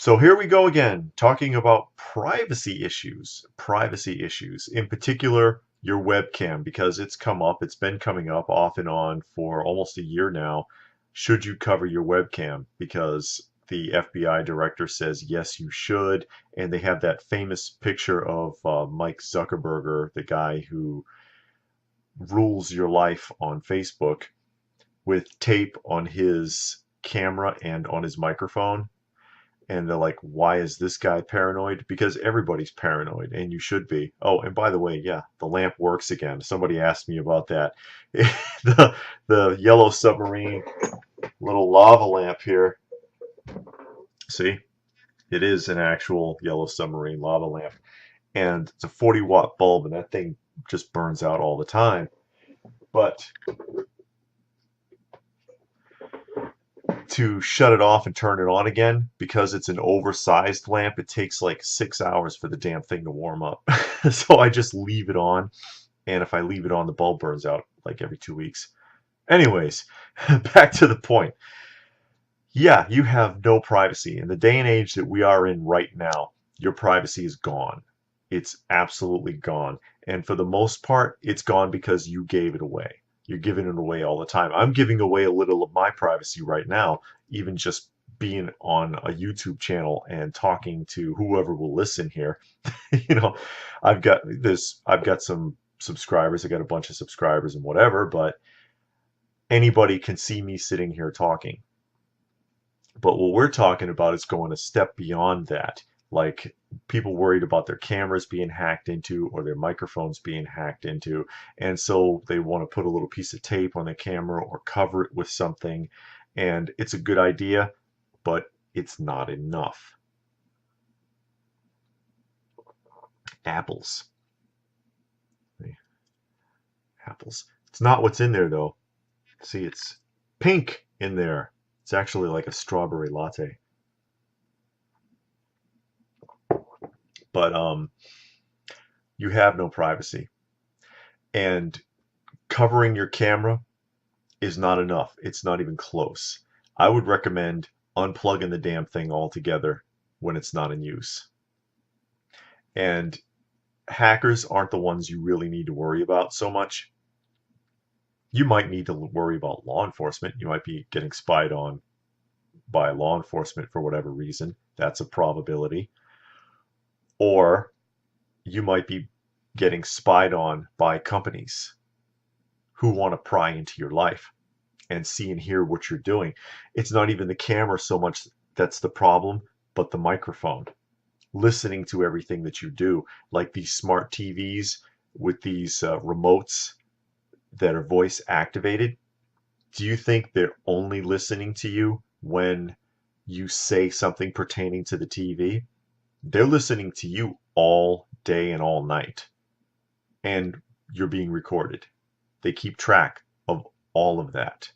So here we go again, talking about privacy issues. Privacy issues, in particular, your webcam, because it's come up, it's been coming up off and on for almost a year now. Should you cover your webcam? Because the FBI director says yes, you should. And they have that famous picture of Mike Zuckerberg, the guy who rules your life on Facebook, with tape on his camera and on his microphone. And they're like, why is this guy paranoid? Because everybody's paranoid, and you should be. Oh, and by the way, yeah, the lamp works again. Somebody asked me about that. The yellow submarine little lava lamp here. See, it is an actual yellow submarine lava lamp. And it's a 40-watt bulb, and that thing just burns out all the time. But to shut it off and turn it on again, because it's an oversized lamp, it takes like 6 hours for the damn thing to warm up. So I just leave it on, and if I leave it on, the bulb burns out like every 2 weeks. Anyways, back to the point. Yeah, you have no privacy. In the day and age that we are in right now, your privacy is gone. It's absolutely gone. And for the most part, it's gone because you gave it away. You're giving it away all the time. I'm giving away a little of my privacy right now, even just being on a YouTube channel and talking to whoever will listen here. You know, I've got some subscribers, I got a bunch of subscribers and whatever, but anybody can see me sitting here talking. But what we're talking about is going a step beyond that. Like people worried about their cameras being hacked into or their microphones being hacked into. And so they want to put a little piece of tape on the camera or cover it with something. And it's a good idea, but it's not enough. Apples. Apples. It's not what's in there though. See, it's pink in there. It's actually like a strawberry latte. But you have no privacy. And covering your camera is not enough. It's not even close. I would recommend unplugging the damn thing altogether when it's not in use. And hackers aren't the ones you really need to worry about so much. You might need to worry about law enforcement. You might be getting spied on by law enforcement for whatever reason. That's a probability. Or you might be getting spied on by companies who want to pry into your life and see and hear what you're doing. It's not even the camera so much that's the problem, but the microphone. Listening to everything that you do, like these smart TVs with these remotes that are voice activated. Do you think they're only listening to you when you say something pertaining to the TV? They're listening to you all day and all night. And you're being recorded. They keep track of all of that.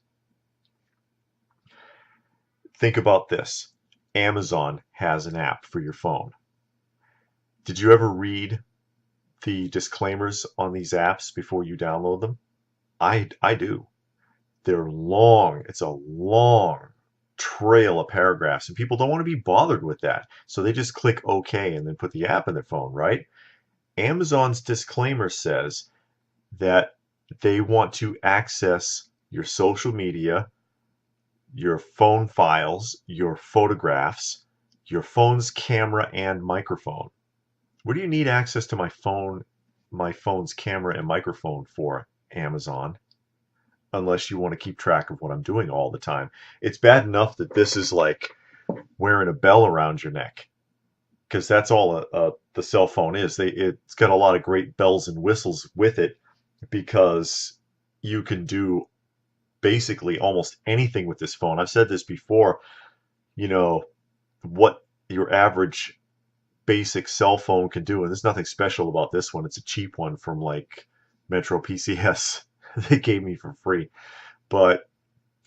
Think about this. Amazon has an app for your phone. Did you ever read the disclaimers on these apps before you download them? I do. They're long. It's a long trail of paragraphs, and people don't want to be bothered with that. So they just click OK and then put the app in their phone, right? Amazon's disclaimer says that they want to access your social media, your phone files, your photographs, your phone's camera and microphone. What do you need access to my phone's camera and microphone for, Amazon? Unless you want to keep track of what I'm doing all the time. It's bad enough that this is like wearing a bell around your neck, because that's all the cell phone is. It's got a lot of great bells and whistles with it, because you can do basically almost anything with this phone. I've said this before, you know, what your average basic cell phone can do, and there's nothing special about this one. It's a cheap one from like Metro PCS they gave me for free, but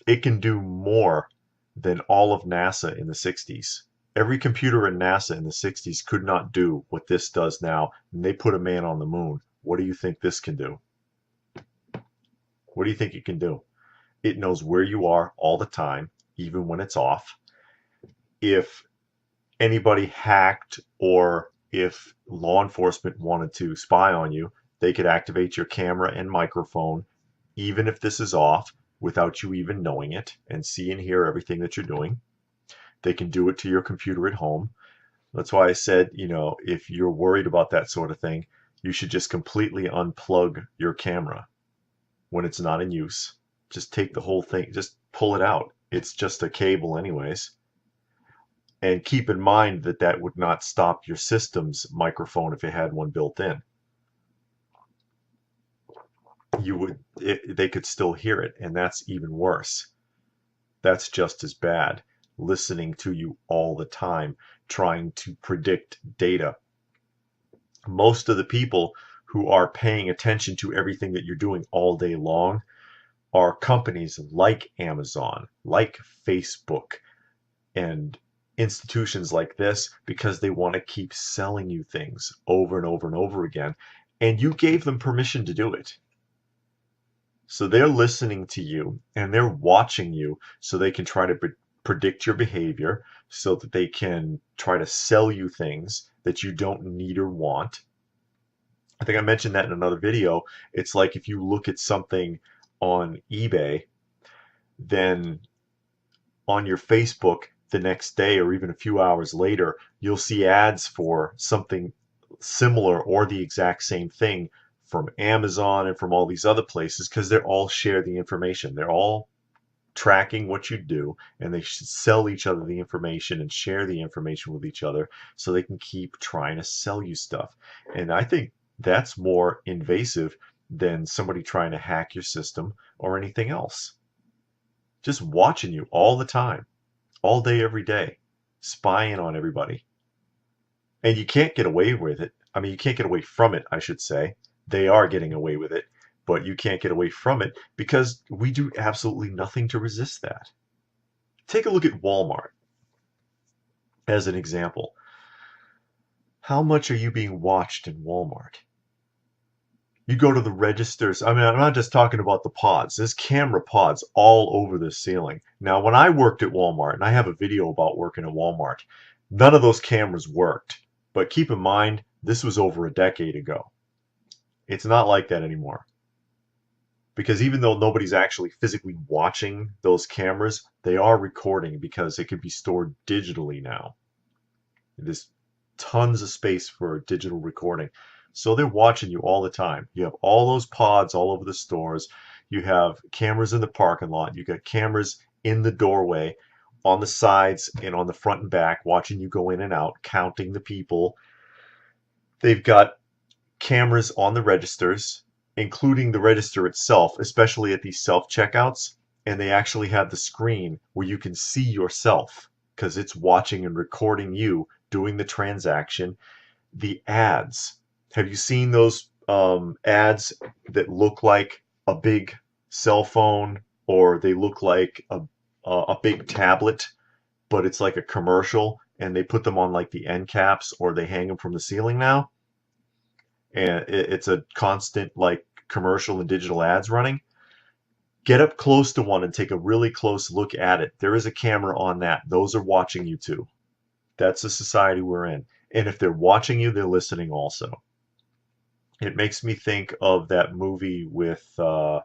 it can do more than all of NASA in the 60s. Every computer in NASA in the 60s could not do what this does now, and they put a man on the moon. What do you think this can do? What do you think it can do? It knows where you are all the time, even when it's off. If anybody hacked, or if law enforcement wanted to spy on you, they could activate your camera and microphone, even if this is off, without you even knowing it, and see and hear everything that you're doing. They can do it to your computer at home. That's why I said, if you're worried about that sort of thing, you should just completely unplug your camera when it's not in use. Just take the whole thing, just pull it out. It's just a cable anyways. And keep in mind that that would not stop your system's microphone if it had one built in. They could still hear it, and that's even worse. That's just as bad, listening to you all the time, trying to predict data. Most of the people who are paying attention to everything that you're doing all day long are companies like Amazon, like Facebook, and institutions like this, because they want to keep selling you things over and over and over again, and you gave them permission to do it. So they're listening to you and they're watching you so they can try to predict your behavior, so that they can try to sell you things that you don't need or want. I think I mentioned that in another video. It's like if you look at something on eBay, then on your Facebook the next day or even a few hours later, you'll see ads for something similar or the exact same thing from Amazon and from all these other places, because they all share the information. They're all tracking what you do, and they should sell each other the information and share the information with each other so they can keep trying to sell you stuff. And I think that's more invasive than somebody trying to hack your system or anything else. Just watching you all the time, all day, every day, spying on everybody. And you can't get away with it. I mean, you can't get away from it, I should say. They are getting away with it, but you can't get away from it because we do absolutely nothing to resist that. Take a look at Walmart as an example. How much are you being watched in Walmart? You go to the registers. I mean, I'm not just talking about the pods. There's camera pods all over the ceiling. Now, when I worked at Walmart, and I have a video about working at Walmart, none of those cameras worked. But keep in mind, this was over a decade ago. It's not like that anymore. Because even though nobody's actually physically watching those cameras, they are recording because it can be stored digitally now. There's tons of space for digital recording. So they're watching you all the time. You have all those pods all over the stores. You have cameras in the parking lot. You got cameras in the doorway, on the sides and on the front and back, watching you go in and out, counting the people. They've got cameras on the registers, including the register itself, especially at these self-checkouts. And they actually have the screen where you can see yourself because it's watching and recording you doing the transaction. The ads. Have you seen those ads that look like a big cell phone, or they look like a big tablet, but it's like a commercial, and they put them on like the end caps or they hang them from the ceiling now? And it's a constant like commercial and digital ads running. Get up close to one and take a really close look at it. There is a camera on that. Those are watching you too. That's the society we're in. And if they're watching you, they're listening also. It makes me think of that movie with, oh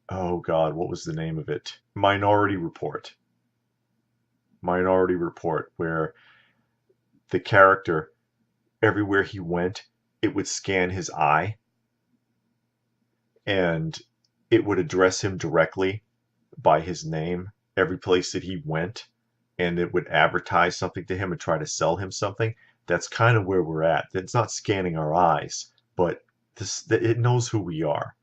God, what was the name of it? Minority Report. Minority Report, where the character, everywhere he went, it would scan his eye and it would address him directly by his name every place that he went, and it would advertise something to him and try to sell him something. That's kind of where we're at. It's not scanning our eyes, but it knows who we are.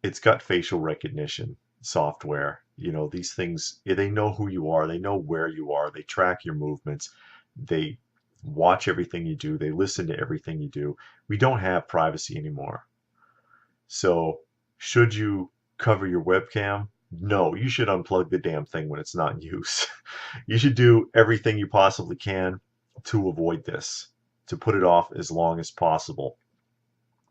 It's got facial recognition software. These things, they know who you are. They know where you are. They track your movements. They watch everything you do. They listen to everything you do. We don't have privacy anymore. So should you cover your webcam? No, you should unplug the damn thing when it's not in use. You should do everything you possibly can to avoid this, to put it off as long as possible.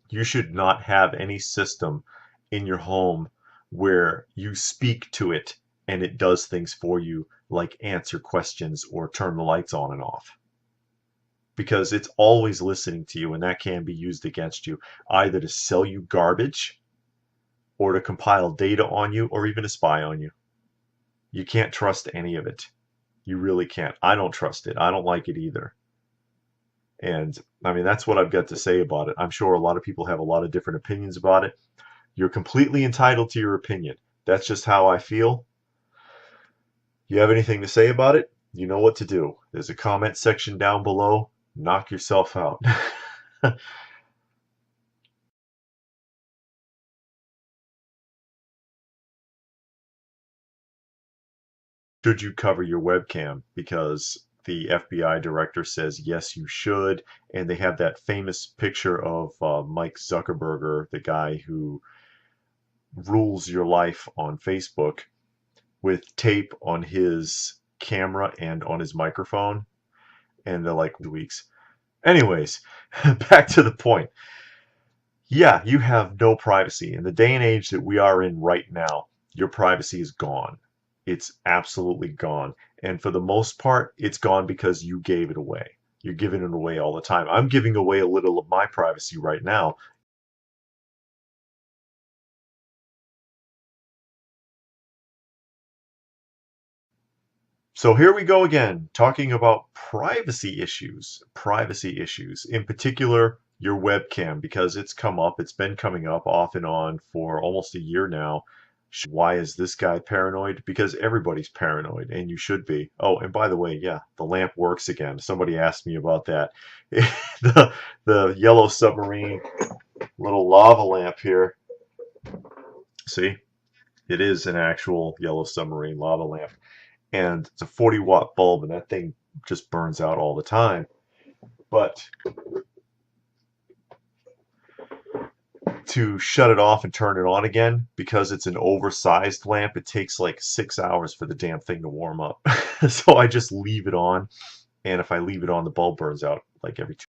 You should not have any system in your home where you speak to it and it does things for you, like answer questions or turn the lights on and off. Because it's always listening to you, and that can be used against you, either to sell you garbage or to compile data on you or even to spy on you. You can't trust any of it. You really can't. I don't trust it. I don't like it either. And I mean, that's what I've got to say about it. I'm sure a lot of people have a lot of different opinions about it. You're completely entitled to your opinion. That's just how I feel. You have anything to say about it? You know what to do. There's a comment section down below. Knock yourself out. Should you cover your webcam? Because the FBI director says yes, you should. And they have that famous picture of Mike Zuckerberg, the guy who rules your life on Facebook, with tape on his camera and on his microphone. And they're like, weeks. Anyways, back to the point. Yeah, you have no privacy. In the day and age that we are in right now, your privacy is gone. It's absolutely gone. And for the most part, it's gone because you gave it away. You're giving it away all the time. I'm giving away a little of my privacy right now. So here we go again, talking about privacy issues. Privacy issues. In particular, your webcam, because it's come up. It's been coming up off and on for almost a year now. Why is this guy paranoid? Because everybody's paranoid, and you should be. Oh, and by the way, yeah, the lamp works again. Somebody asked me about that. the yellow submarine little lava lamp here. See, it is an actual yellow submarine lava lamp. And it's a 40-watt bulb, and that thing just burns out all the time. But to shut it off and turn it on again, because it's an oversized lamp, it takes like 6 hours for the damn thing to warm up. So I just leave it on, and if I leave it on, the bulb burns out like every 2